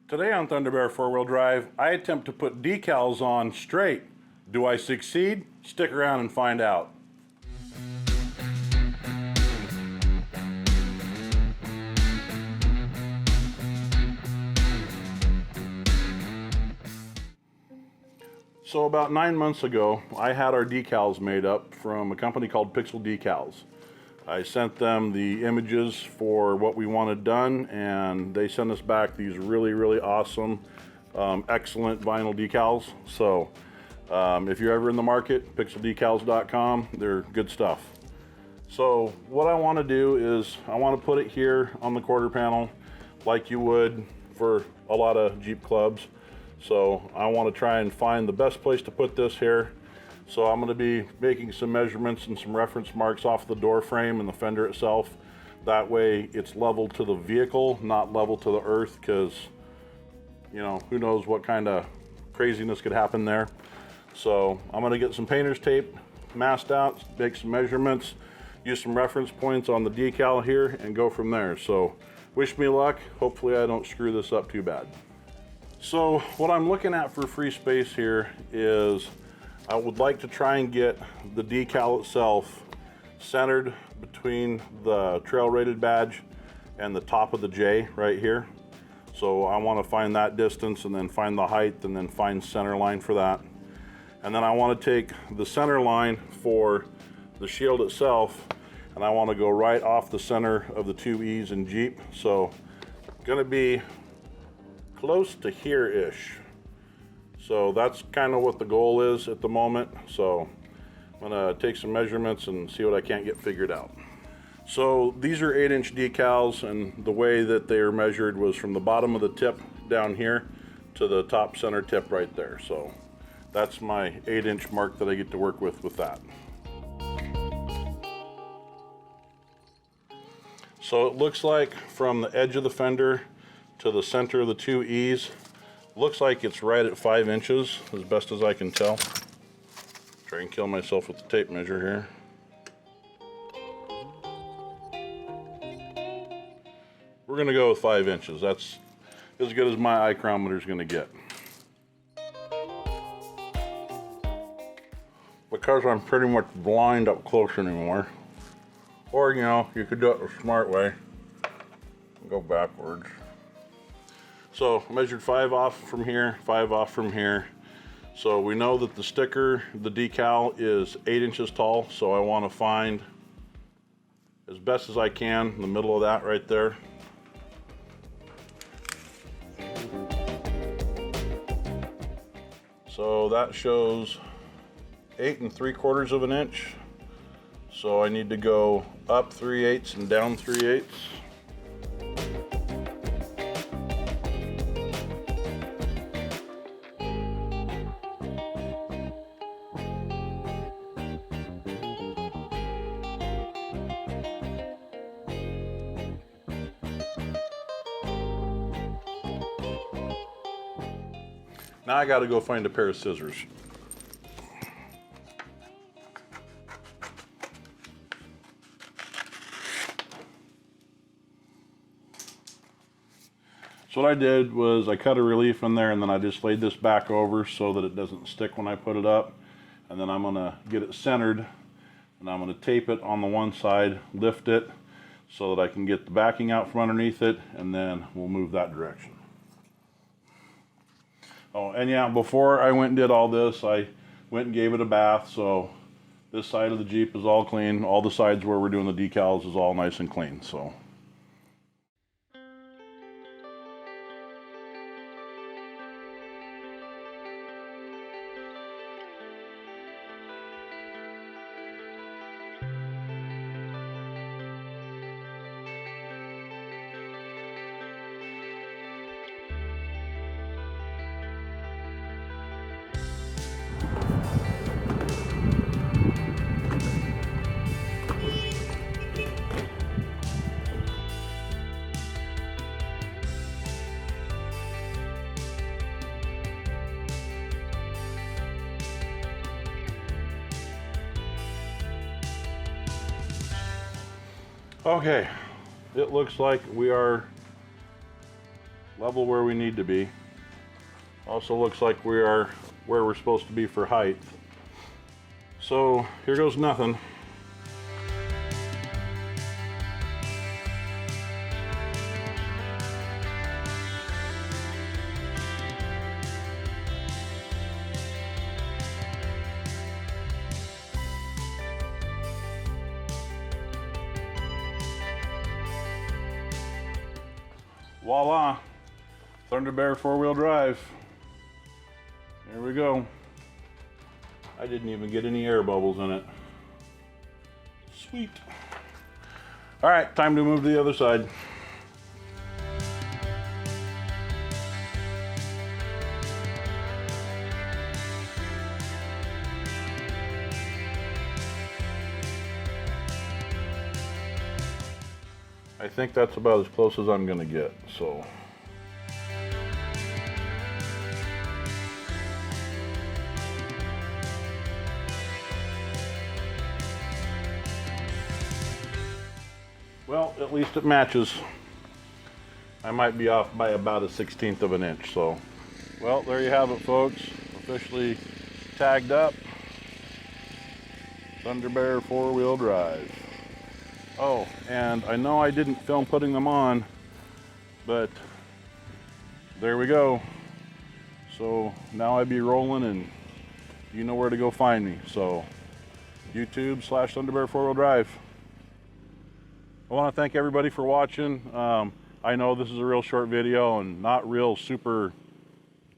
Today on Thunderbear 4-Wheel Drive, I attempt to put decals on straight. Do I succeed? Stick around and find out. So about 9 months ago, I had our decals made up from a company called Decals. I sent them the images for what we wanted done, and they sent us back these really awesome, excellent vinyl decals. So if you're ever in the market, pixeldecals.com, they're good stuff. So what I want to do is I want to put it here on the quarter panel like you would for a lot of Jeep clubs. So I want to try and find the best place to put this here. So I'm going to be making some measurements and some reference marks off the door frame and the fender itself. That way it's level to the vehicle, not level to the earth, because, you know, who knows what kind of craziness could happen there. So I'm going to get some painter's tape masked out, make some measurements, use some reference points on the decal here, and go from there. So wish me luck. Hopefully I don't screw this up too bad. So what I'm looking at for free space here is I would like to try and get the decal itself centered between the trail rated badge and the top of the J right here. So I want to find that distance and then find the height and then find center line for that. And then I want to take the center line for the shield itself and I want to go right off the center of the two E's in Jeep. So going to be close to here-ish. So that's kind of what the goal is at the moment. So I'm gonna take some measurements and see what I can't get figured out. So these are 8-inch decals, and the way that they are measured was from the bottom of the tip down here to the top center tip right there. So that's my 8-inch mark that I get to work with that. So it looks like from the edge of the fender to the center of the two E's, looks like it's right at 5 inches, as best as I can tell. Try and kill myself with the tape measure here. We're gonna go with 5 inches. That's as good as my eye chronometer is gonna get. Because I'm pretty much blind up close anymore. Or, you know, you could do it the smart way. Go backwards. So I measured 5 off from here, 5 off from here. So we know that the sticker, the decal, is 8 inches tall. So I want to find, as best as I can, the middle of that right there. So that shows 8 3/4 of an inch. So I need to go up 3/8 and down 3/8. Now I got to go find a pair of scissors. So what I did was I cut a relief in there and then I just laid this back over so that it doesn't stick when I put it up. And then I'm going to get it centered and I'm going to tape it on the one side, lift it so that I can get the backing out from underneath it, and then we'll move that direction. Oh, and yeah, before I went and did all this, I went and gave it a bath, so this side of the Jeep is all clean. All the sides where we're doing the decals is all nice and clean, so. Okay, it looks like we are level where we need to be. Also looks like we are where we're supposed to be for height. So here goes nothing. Voila, Thunderbird 4-wheel drive. There we go. I didn't even get any air bubbles in it. Sweet. All right, time to move to the other side. I think that's about as close as I'm gonna get, so. Well, at least it matches. I might be off by about a 1/16 of an inch, so. Well, there you have it, folks. Officially tagged up. Thunderbird 4-wheel drive. Oh, and I know I didn't film putting them on, but there we go. So now I'd be rolling and you know where to go find me. So YouTube/Thunderbird 4-wheel drive. I want to thank everybody for watching. I know this is a real short video and not real super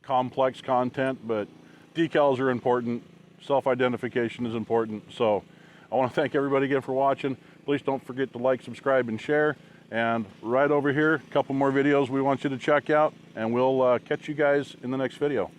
complex content, but decals are important. Self-identification is important. So I want to thank everybody again for watching. Please don't forget to like, subscribe, and share. And right over here, a couple more videos we want you to check out, and we'll catch you guys in the next video.